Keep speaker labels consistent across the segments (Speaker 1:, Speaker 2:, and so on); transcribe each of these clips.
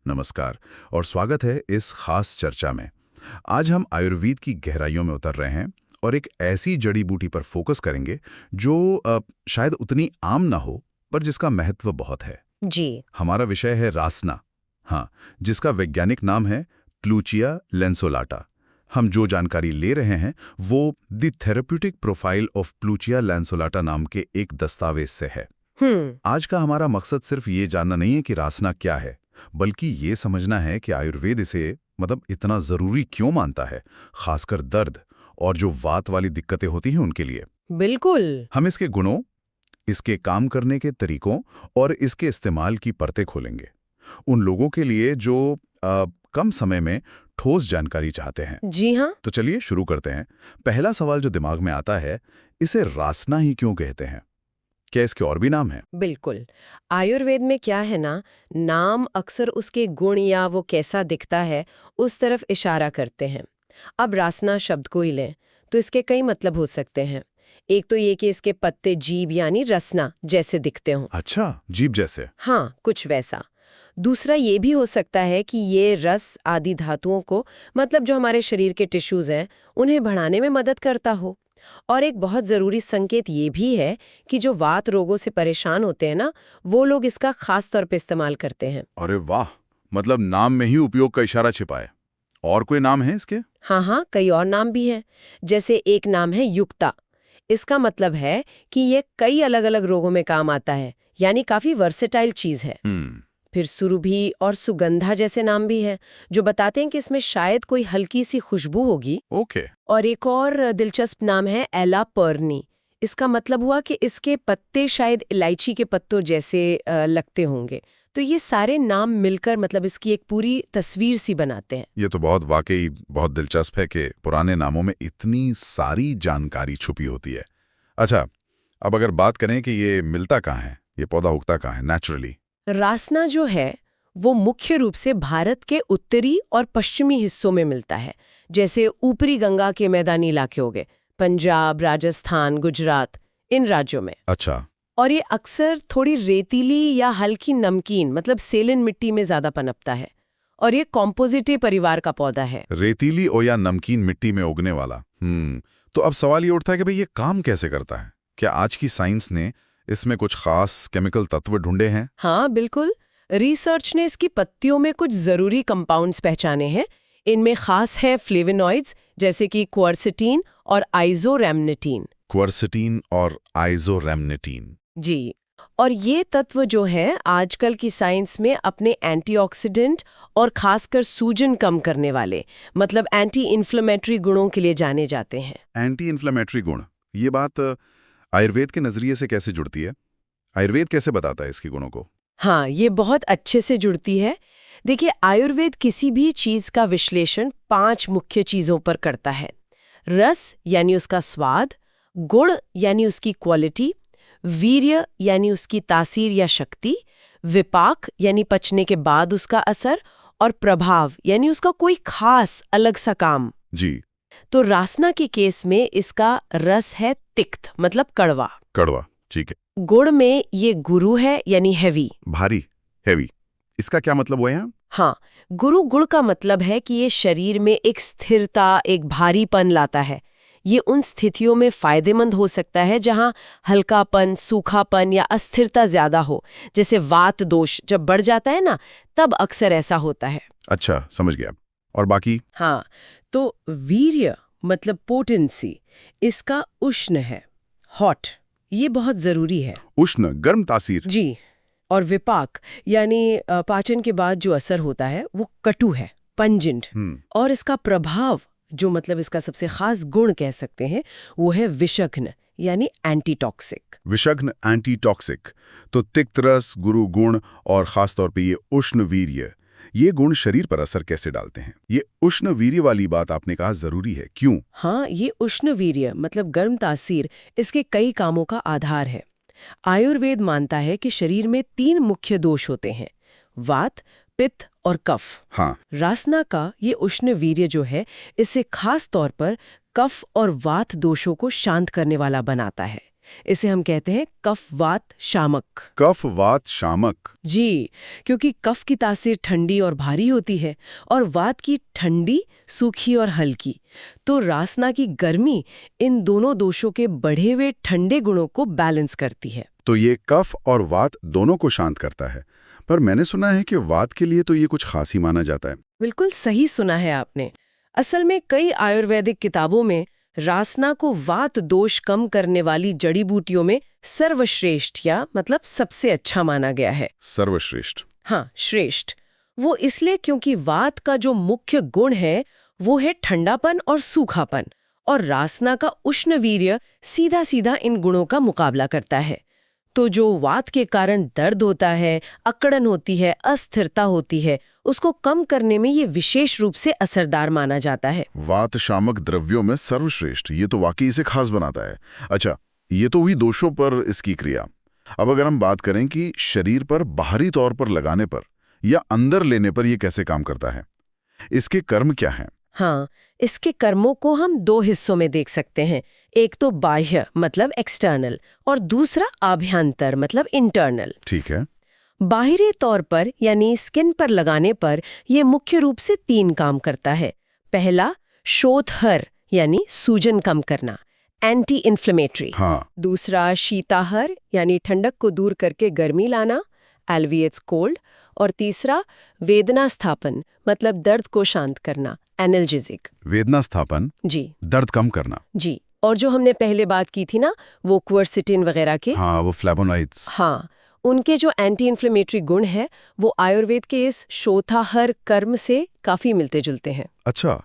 Speaker 1: नमस्कार और स्वागत है इस खास चर्चा में। आज हम आयुर्वेद की गहराइयों में उतर रहे हैं और एक ऐसी जड़ी बूटी पर फोकस करेंगे जो शायद उतनी आम ना हो, पर जिसका महत्व बहुत है।
Speaker 2: जी।
Speaker 1: हमारा विषय है रासना। हाँ, जिसका वैज्ञानिक नाम है प्लूचिया लैंसोलाटा। हम जो जानकारी ले रहे हैं वो द थेरेप्यूटिक प्रोफाइल ऑफ प्लूचिया लैंसोलाटा नाम के एक दस्तावेज से है। आज का हमारा मकसद सिर्फ ये जानना नहीं है कि रासना क्या है, बल्कि ये समझना है कि आयुर्वेद इसे इतना जरूरी क्यों मानता है, खासकर दर्द और जो वात वाली दिक्कतें होती हैं उनके लिए।
Speaker 2: बिल्कुल।
Speaker 1: हम इसके गुणों, इसके काम करने के तरीकों और इसके इस्तेमाल की परतें खोलेंगे उन लोगों के लिए जो कम समय में ठोस जानकारी चाहते हैं।
Speaker 2: जी हाँ।
Speaker 1: तो चलिए शुरू करते हैं। पहला सवाल जो दिमाग में आता है, इसे रासना ही क्यों कहते हैं? क्या इसके और भी नाम हैं?
Speaker 2: बिल्कुल। आयुर्वेद में क्या है ना, नाम अक्सर उसके गुण या वो कैसा दिखता है उस तरफ इशारा करते हैं। अब रासना शब्द को ही लें तो इसके कई मतलब हो सकते हैं। एक तो ये कि इसके पत्ते जीभ यानी रसना जैसे दिखते हों।
Speaker 1: अच्छा, जीभ जैसे।
Speaker 2: हाँ, कुछ वैसा। दूसरा ये भी हो सकता है कि ये रस आदि धातुओं को, मतलब जो हमारे शरीर के टिश्यूज हैं, उन्हें बढ़ाने में मदद करता हो। और एक बहुत ज़रूरी संकेत ये भी है कि जो वात रोगों से परेशान होते हैं ना, वो लोग इसका खास तौर पे इस्तेमाल करते हैं।
Speaker 1: अरे वाह, मतलब नाम में ही उपयोग का इशारा छिपा है। और कोई नाम है इसके?
Speaker 2: हाँ हाँ, कई और नाम भी हैं। जैसे एक नाम है युक्ता। इसका मतलब है कि ये कई अलग अलग रोगों में काम आता है, यानी काफ़ी वर्सेटाइल चीज़ है। फिर सुरभि और सुगंधा जैसे नाम भी हैं, जो बताते हैं कि इसमें शायद कोई हल्की सी खुशबू होगी।
Speaker 1: ओके।
Speaker 2: और एक और दिलचस्प नाम है एलापर्नी। इसका मतलब हुआ कि इसके पत्ते शायद इलायची के पत्तों जैसे लगते होंगे। तो ये सारे नाम मिलकर मतलब इसकी एक पूरी तस्वीर सी बनाते हैं।
Speaker 1: ये तो वाकई बहुत दिलचस्प है कि पुराने नामों में इतनी सारी जानकारी छुपी होती है। अच्छा, अब अगर बात करें कि ये मिलता कहाँ है, ये पौधा उगता कहाँ है नेचुरली?
Speaker 2: रासना जो है वो मुख्य रूप से भारत के उत्तरी और पश्चिमी हिस्सों में मिलता है। जैसे ऊपरी गंगा के मैदानी इलाके हो गए, पंजाब, राजस्थान, गुजरात, इन राज्यों में।
Speaker 1: अच्छा।
Speaker 2: और ये अक्सर थोड़ी रेतीली या हल्की नमकीन मतलब सेलिन मिट्टी में ज्यादा पनपता है। और ये कॉम्पोजिटे परिवार का पौधा है।
Speaker 1: रेतीली और या नमकीन मिट्टी में उगने वाला। तो अब सवाल ये उठता है कि भाई ये काम कैसे करता है? क्या आज की साइंस ने इसमें कुछ खास केमिकल तत्व ढूंढे हैं?
Speaker 2: हाँ बिल्कुल। रिसर्च ने इसकी पत्तियों में कुछ जरूरी कंपाउंड्स पहचाने हैं। इनमें खास हैं फ्लेवोनॉइड्स जैसे कि क्वर्सेटीन और आइजोरेमनेटीन।
Speaker 1: क्वर्सेटीन और आइजोरेमनेटीन।
Speaker 2: जी। और ये तत्व जो है आजकल की साइंस में अपने एंटीऑक्सीडेंट और खासकर सूजन कम करने वाले मतलब एंटी इन्फ्लेमेटरी गुणों के लिए जाने जाते हैं।
Speaker 1: एंटी इन्फ्लेमेटरी गुण, ये बात आयुर्वेद के नजरिए से कैसे जुड़ती है? आयुर्वेद कैसे बताता है इसके गुणों को?
Speaker 2: हाँ, ये बहुत अच्छे से जुड़ती है। देखिए, आयुर्वेद किसी भी चीज का विश्लेषण 5 मुख्य चीजों पर करता है। रस यानी उसका स्वाद, गुण यानी उसकी क्वालिटी, वीर्य यानी उसकी तासीर या शक्ति, विपाक यानी पचने के बाद उसका असर, और प्रभाव यानी उसका कोई खास अलग सा काम।
Speaker 1: जी।
Speaker 2: तो रासना के केस में इसका रस है तिक्त मतलब कड़वा।
Speaker 1: कड़वा, ठीक है।
Speaker 2: गुण में ये गुरु है यानी हैवी।
Speaker 1: भारी, हैवी। इसका क्या मतलब हुआ यहाँ?
Speaker 2: हाँ, गुरु गुण का मतलब है कि ये शरीर में एक स्थिरता, एक भारीपन लाता है। ये उन स्थितियों में फायदेमंद हो सकता है जहाँ हल्कापन, सूखापन या अस्थिरता ज्यादा हो। जैसे वात दोष जब बढ़ जाता है ना, तब अक्सर ऐसा होता है।
Speaker 1: अच्छा, समझ गया। और बाकी?
Speaker 2: हाँ, तो वीर्य मतलब पोटेंसी, इसका उष्ण है, हॉट। ये बहुत जरूरी है।
Speaker 1: उष्ण, गर्म तासीर।
Speaker 2: जी। और विपाक यानी पाचन के बाद जो असर होता है वो कटु है, पंजेंट। और इसका प्रभाव जो मतलब इसका सबसे खास गुण कह सकते हैं वो है विषघ्न यानी एंटीटॉक्सिक।
Speaker 1: विषघ्न, एंटीटॉक्सिक। तो तिक्त रस, गुरु गुण और खास तौर पे ये उष्ण वीर्य, ये गुण शरीर पर असर कैसे डालते हैं? ये उष्ण वीर्य वाली बात आपने कहा जरूरी है, क्यों?
Speaker 2: हाँ, ये उष्ण वीर्य मतलब गर्म तासीर इसके कई कामों का आधार है। आयुर्वेद मानता है कि शरीर में 3 मुख्य दोष होते हैं, वात, पित्त और कफ।
Speaker 1: हाँ।
Speaker 2: रासना का ये उष्ण वीर्य जो है इससे खास तौर पर कफ और वात दोषों को शांत करने वाला बनाता है। इसे हम कहते हैं कफ वात शामक।
Speaker 1: कफ वात शामक।
Speaker 2: जी, क्योंकि कफ की तासीर ठंडी और भारी होती है और वात की ठंडी, सूखी और हल्की। तो रासना की गर्मी इन दोनों दोषों के बढ़े हुए ठंडे गुणों को बैलेंस करती है।
Speaker 1: तो ये कफ और वात दोनों को शांत करता है। पर मैंने सुना है कि वात के लिए तो ये कुछ खास ही माना जाता है।
Speaker 2: बिल्कुल सही सुना है आपने। असल में कई आयुर्वेदिक किताबों में रासना को वात दोष कम करने वाली जड़ी बूटियों में सर्वश्रेष्ठ या मतलब सबसे अच्छा माना गया है।
Speaker 1: सर्वश्रेष्ठ?
Speaker 2: हाँ, श्रेष्ठ। वो इसलिए क्योंकि वात का जो मुख्य गुण है वो है ठंडापन और सूखापन, और रासना का उष्णवीर्य सीधा सीधा इन गुणों का मुकाबला करता है। तो जो वात के कारण दर्द होता है, अकड़न होती है, अस्थिरता होती है, उसको कम करने में ये विशेष रूप से असरदार माना जाता है।
Speaker 1: वात शामक द्रव्यों में सर्वश्रेष्ठ, ये तो वाकई इसे खास बनाता है। अच्छा, ये तो हुई दोषों पर इसकी क्रिया। अब अगर हम बात करें कि शरीर पर बाहरी तौर पर लगाने पर या अंदर लेने पर ये कैसे काम करता है, इसके कर्म क्या हैं?
Speaker 2: हाँ, इसके कर्मों को हम दो हिस्सों में देख सकते हैं। एक तो बाह्य मतलब एक्सटर्नल, और दूसरा आभ्यंतर मतलब इंटरनल।
Speaker 1: ठीक है।
Speaker 2: बाहरी तौर पर यानी स्किन पर लगाने पर यह मुख्य रूप से 3 काम करता है। पहला, शोथहर यानी सूजन कम करना, एंटी इन्फ्लेमेटरी।
Speaker 1: हाँ।
Speaker 2: दूसरा, शीताहर यानी ठंडक को दूर करके गर्मी लाना, एल्विएट्स कोल्ड। और तीसरा, वेदना स्थापन मतलब दर्द को शांत करना, एनाल्जेसिक।
Speaker 1: वेदना स्थापन?
Speaker 2: जी।
Speaker 1: दर्द कम करना?
Speaker 2: जी। और जो हमने पहले बात की थी ना, वो क्वर्सिटिन वगैरह के,
Speaker 1: हाँ, वो फ्लेवोनॉइड्स।
Speaker 2: हाँ, उनके जो एंटी इन्फ्लेमेटरी गुण हैं वो आयुर्वेद के इस शोथाहर कर्म से काफी मिलते जुलते हैं।
Speaker 1: अच्छा,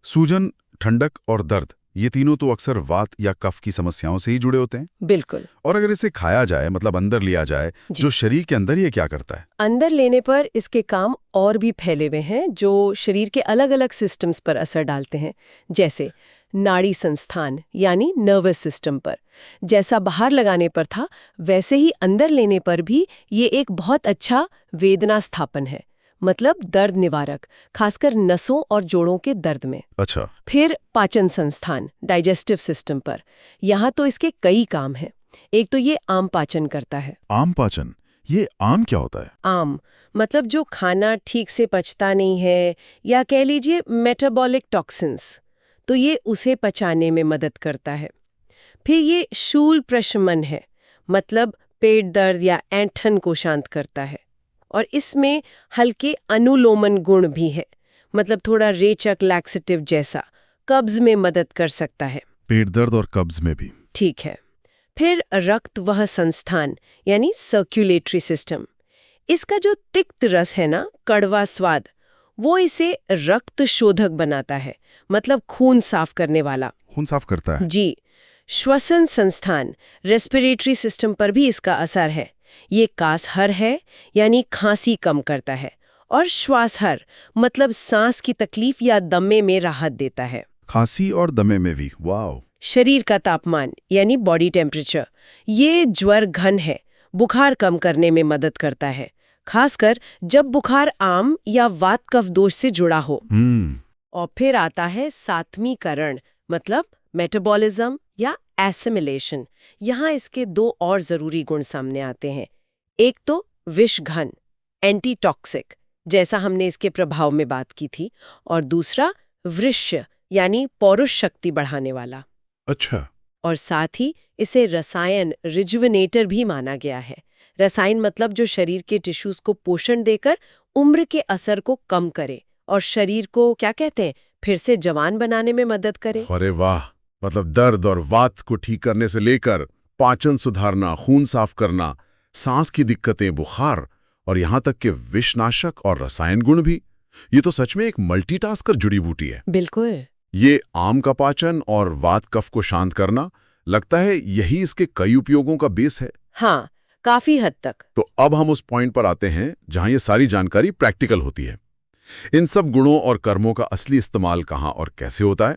Speaker 1: सूजन, ठंडक और दर्द, ये तीनों तो अक्सर वात या कफ की समस्याओं से ही जुड़े होते हैं।
Speaker 2: बिल्कुल।
Speaker 1: और अगर इसे खाया जाए, मतलब अंदर लिया जाए, जो शरीर के अंदर ये क्या करता है?
Speaker 2: अंदर लेने पर इसके काम और भी फैले हुए हैं जो शरीर के अलग अलग सिस्टम्स पर असर डालते हैं। जैसे नाड़ी संस्थान यानी नर्वस सिस्टम पर जैसा बाहर लगाने पर था, वैसे ही अंदर लेने पर भी ये एक बहुत अच्छा वेदना स्थापन है, मतलब दर्द निवारक, खासकर नसों और जोड़ों के दर्द में।
Speaker 1: अच्छा।
Speaker 2: फिर पाचन संस्थान डाइजेस्टिव सिस्टम पर, यहाँ तो इसके कई काम हैं। एक तो ये आम पाचन करता है।
Speaker 1: आम पाचन? ये आम क्या होता है?
Speaker 2: आम मतलब जो खाना ठीक से पचता नहीं है, या कह लीजिए मेटाबॉलिक टॉक्सिन्स, तो ये उसे पचाने में मदद करता है। फिर ये शूल प्रशमन है, मतलब पेट दर्द या ऐंठन को शांत करता है। और इसमें हल्के अनुलोमन गुण भी है, मतलब थोड़ा रेचक लैक्सेटिव जैसा, कब्ज में मदद कर सकता है।
Speaker 1: पेट दर्द और कब्ज में भी? ठीक
Speaker 2: है। फिर रक्त वह संस्थान यानी सर्कुलेटरी सिस्टम, इसका जो तिक्त रस है ना, कड़वा स्वाद, वो इसे रक्त शोधक बनाता है, मतलब खून साफ करने वाला।
Speaker 1: खून साफ करता है?
Speaker 2: जी। श्वसन संस्थान रेस्पिरेटरी सिस्टम पर भी इसका असर है। ये कासहर है यानी खांसी कम करता है, और श्वासहर मतलब सांस की तकलीफ या दमे में राहत देता है।
Speaker 1: खांसी और दमे में भी? वाओ।
Speaker 2: शरीर का तापमान यानी बॉडी टेम्परेचर, ये ज्वर घन है, बुखार कम करने में मदद करता है, खासकर जब बुखार आम या वात कफ दोष से जुड़ा हो। और फिर आता है सात्मीकरण, मतलब मेटाबॉलिज्म या एसिमिलेशन। यहाँ इसके 2 और जरूरी गुण सामने आते हैं। एक तो विषघन एंटीटॉक्सिक, जैसा हमने इसके प्रभाव में बात की थी, और दूसरा वृष्य यानी पौरुष शक्ति बढ़ाने वाला।
Speaker 1: अच्छा।
Speaker 2: और साथ ही इसे रसायन रिजुविनेटर भी माना गया है। रसायन मतलब जो शरीर के टिश्यूज को पोषण देकर उम्र के असर को कम करे और शरीर को क्या कहते हैं, फिर से जवान बनाने में मदद करे।
Speaker 1: अरे वाह, मतलब दर्द और वात को ठीक करने से लेकर पाचन सुधारना, खून साफ करना, सांस की दिक्कतें, बुखार, और यहाँ तक कि विषनाशक और रसायन गुण भी। ये तो सच में एक मल्टीटास्कर जड़ी बूटी है।
Speaker 2: बिल्कुल।
Speaker 1: ये आम का पाचन और वात कफ को शांत करना, लगता है यही इसके कई उपयोगों का बेस है।
Speaker 2: हाँ, काफी हद तक।
Speaker 1: तो अब हम उस पॉइंट पर आते हैं जहां ये सारी जानकारी प्रैक्टिकल होती है। इन सब गुणों और कर्मों का असली इस्तेमाल कहाँ और कैसे होता है?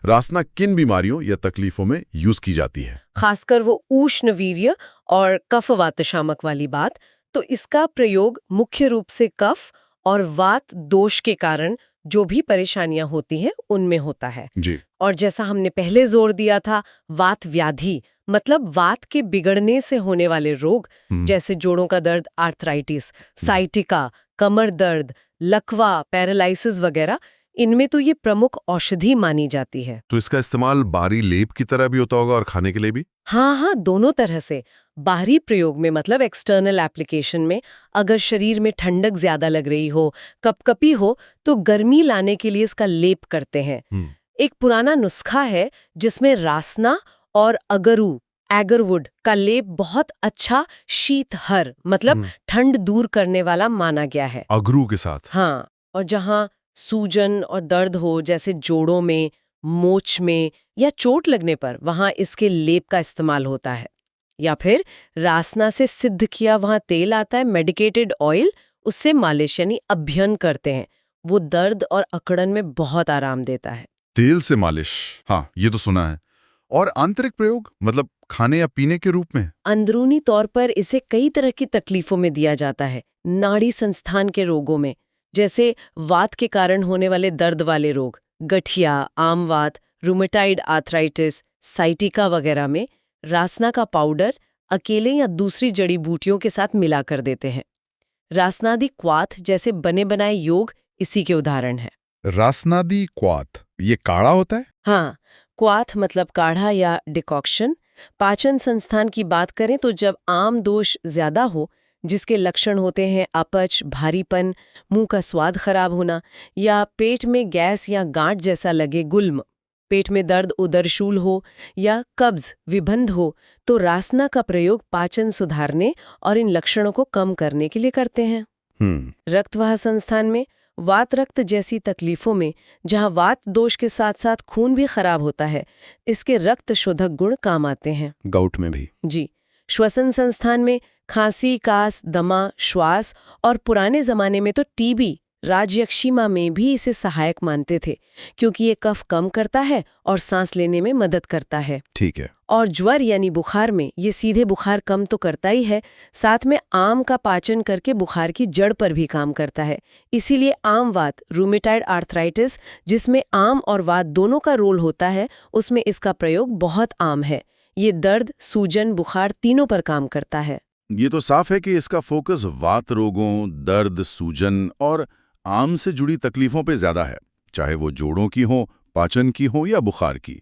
Speaker 1: रासना किन बीमारियों या तकलीफों में यूज की जाती है?
Speaker 2: खासकर वो उष्णवीर्य और कफ वात शामक वाली बात, तो इसका प्रयोग मुख्य रूप से कफ और वात दोष के कारण जो भी परेशानियां होती हैं उनमें होता है।
Speaker 1: जी।
Speaker 2: और जैसा हमने पहले जोर दिया था, वात व्याधि मतलब वात के बिगड़ने से होने वाले रोग जैसे जोड़ों का दर्द, आर्थराइटिस, साइटिका, कमर दर्द, लकवा, पैरालिसिस वगैरह, इनमें तो ये प्रमुख औषधि मानी जाती है।
Speaker 3: तो इसका इस्तेमाल बाहरी लेप की तरह भी होता होगा और खाने के लिए भी?
Speaker 2: हाँ, दोनों तरह से। बाहरी प्रयोग में मतलब एक्सटर्नल एप्लीकेशन में अगर शरीर में ठंडक ज्यादा लग रही हो, कपकपी हो, तो गर्मी लाने के लिए इसका लेप करते हैं। एक पुराना नुस्खा है जिसमें रासना और अगरू, एगरवुड का लेप बहुत अच्छा शीतहर मतलब ठंड दूर करने वाला माना गया है।
Speaker 3: अगरू के साथ?
Speaker 2: हाँ, और जहाँ सूजन और दर्द हो जैसे जोड़ों में, मोच में या चोट लगने पर, वहां इसके लेप का इस्तेमाल होता है। या फिर रासना से सिद्ध किया वहां तेल आता है, मेडिकेटेड ऑयल, उससे मालिश यानी अभ्यंग करते हैं। वो दर्द और अकड़न में बहुत आराम देता है।
Speaker 3: तेल से मालिश, हाँ ये तो सुना है। और आंतरिक प्रयोग मतलब खाने या पीने के रूप में?
Speaker 2: अंदरूनी तौर पर इसे कई तरह की तकलीफों में दिया जाता है। नाड़ी संस्थान के रोगों में, जैसे वात के कारण होने वाले दर्द वाले रोग, गठिया, आमवात, रूमेटाइड आर्थराइटिस, साइटिका वगैरह में रासना का पाउडर अकेले या दूसरी जड़ी बूटियों के साथ मिला कर देते हैं। रासनादी क्वाथ जैसे बने बनाए योग इसी के उदाहरण हैं।
Speaker 3: रासनादी क्वाथ, ये काढ़ा होता है?
Speaker 2: हाँ, क्वाथ मतलब काढ़ा या डिकॉक्शन। पाचन संस्थान की बात करें तो जब आम दोष ज्यादा हो, जिसके लक्षण होते हैं अपच, भारीपन, मुंह का स्वाद खराब होना, या पेट में गैस या गांठ जैसा लगे, गुल्म, पेट में दर्द, उदरशूल हो या कब्ज, विबंध हो, तो रासना का प्रयोग पाचन सुधारने और इन लक्षणों को कम करने के लिए करते हैं। रक्तवाह संस्थान में, वात रक्त जैसी तकलीफों में, जहां वात दोष के साथ साथ खून भी खराब होता है, इसके रक्त शोधक गुण काम आते हैं।
Speaker 3: गाउट में भी? जी।
Speaker 2: श्वसन संस्थान में खांसी, कास, दमा, श्वास और पुराने जमाने में तो टीबी, राजयक्षिमा में भी इसे सहायक मानते थे, क्योंकि ये कफ कम करता है और सांस लेने में मदद करता है।
Speaker 3: ठीक है।
Speaker 2: और ज्वर यानी बुखार में ये सीधे बुखार कम तो करता ही है, साथ में आम का पाचन करके बुखार की जड़ पर भी काम करता है। इसीलिए आम वात, रूमेटाइड आर्थराइटिस, जिसमें आम और वात दोनों का रोल होता है, उसमें इसका प्रयोग बहुत आम है। ये दर्द, सूजन, बुखार तीनों पर काम करता है।
Speaker 1: ये तो साफ है कि इसका फोकस वात रोगों, दर्द, सूजन और आम से जुड़ी तकलीफों पे ज्यादा है, चाहे वो जोड़ों की हो, पाचन की हो या बुखार की।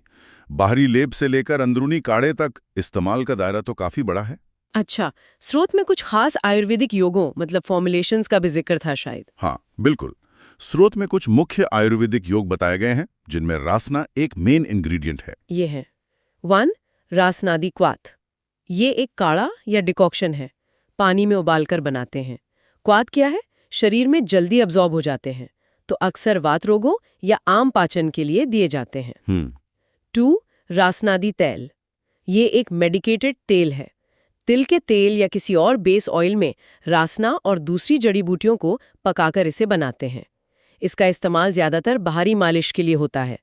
Speaker 1: बाहरी लेप से लेकर अंदरूनी काढ़े तक इस्तेमाल का दायरा तो काफी बड़ा है।
Speaker 2: अच्छा, स्रोत में कुछ खास आयुर्वेदिक योगों मतलब फॉर्मुलेशंस का भी जिक्र था शायद?
Speaker 1: हाँ, बिल्कुल। स्रोत में कुछ मुख्य आयुर्वेदिक योग बताए गए हैं, जिनमें रासना एक मेन इंग्रेडिएंट है।
Speaker 2: ये है 1. रासनादी क्वाथ। ये एक काढ़ा या डिकॉक्शन है, पानी में उबालकर बनाते हैं। क्वाथ क्या है? शरीर में जल्दी अब्जॉर्ब हो जाते हैं, तो अक्सर वात रोगों या आम पाचन के लिए दिए जाते हैं। 2. रासनादी तेल। ये एक मेडिकेटेड तेल है। तिल के तेल या किसी और बेस ऑयल में रासना और दूसरी जड़ी बूटियों को पकाकर इसे बनाते हैं। इसका इस्तेमाल ज्यादातर बाहरी मालिश के लिए होता है,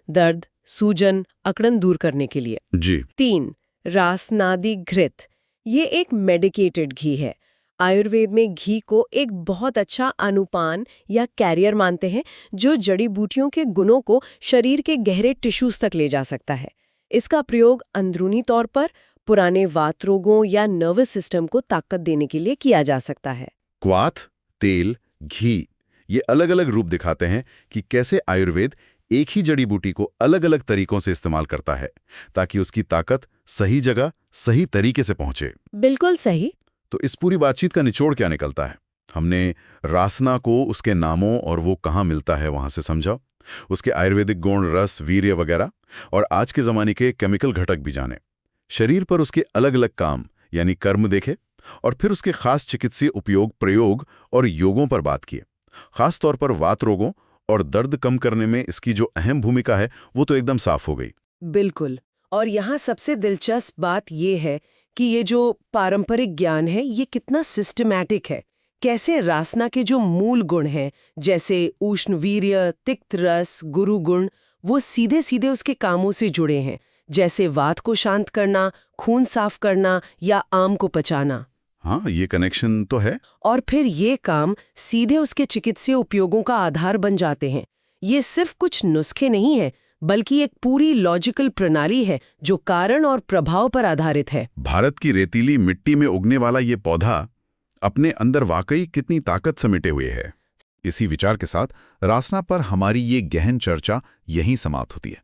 Speaker 2: दर्द, सूजन, अकड़न दूर करने के लिए।
Speaker 1: जी।
Speaker 2: 3. रासनादी घृत। ये एक मेडिकेटेड घी है। आयुर्वेद में घी को एक बहुत अच्छा अनुपान या कैरियर मानते हैं, जो जड़ी बूटियों के गुणों को शरीर के गहरे टिश्यूज तक ले जा सकता है। इसका प्रयोग अंदरूनी तौर पर पुराने वात रोगों या नर्वस सिस्टम को ताकत देने के लिए किया जा सकता है।
Speaker 1: क्वाथ, तेल, घी, ये अलग अलग रूप दिखाते हैं कि कैसे आयुर्वेद एक ही जड़ी बूटी को अलग अलग तरीकों से इस्तेमाल करता है, ताकि उसकी ताकत सही जगह, सही तरीके से पहुंचे।
Speaker 2: बिल्कुल सही।
Speaker 1: तो इस पूरी बातचीत का निचोड़ क्या निकलता है? हमने रासना को उसके नामों और वो कहाँ मिलता है वहां से समझा, उसके आयुर्वेदिक गुण, रस, वीर्य वगैरह, और आज के जमाने के केमिकल घटक भी जाने। शरीर पर उसके अलग अलग काम यानी कर्म देखे, और फिर उसके खास चिकित्सीय उपयोग, प्रयोग और योगों पर बात किए। खास तौर पर वात रोगों और दर्द कम करने में इसकी जो अहम भूमिका है वो तो एकदम साफ हो गई।
Speaker 2: बिल्कुल। और यहाँ सबसे दिलचस्प बात ये है कि ये जो पारंपरिक ज्ञान है ये कितना सिस्टमैटिक है। कैसे रासना के जो मूल गुण हैं, जैसे उष्ण वीर्य, तिक्त रस, गुरु गुण, वो सीधे सीधे उसके कामों से जुड़े हैं, जैसे वात को शांत करना, खून साफ करना या आम को पचाना।
Speaker 1: हाँ, ये कनेक्शन तो है।
Speaker 2: और फिर ये काम सीधे उसके चिकित्सीय उपयोगों का आधार बन जाते हैं। ये सिर्फ कुछ नुस्खे नहीं है, बल्कि एक पूरी लॉजिकल प्रणाली है जो कारण और प्रभाव पर आधारित है।
Speaker 3: भारत की रेतीली मिट्टी में उगने वाला ये पौधा अपने अंदर वाकई कितनी ताकत समेटे हुए है। इसी विचार के साथ रासना पर हमारी ये गहन चर्चा यहीं समाप्त होती है।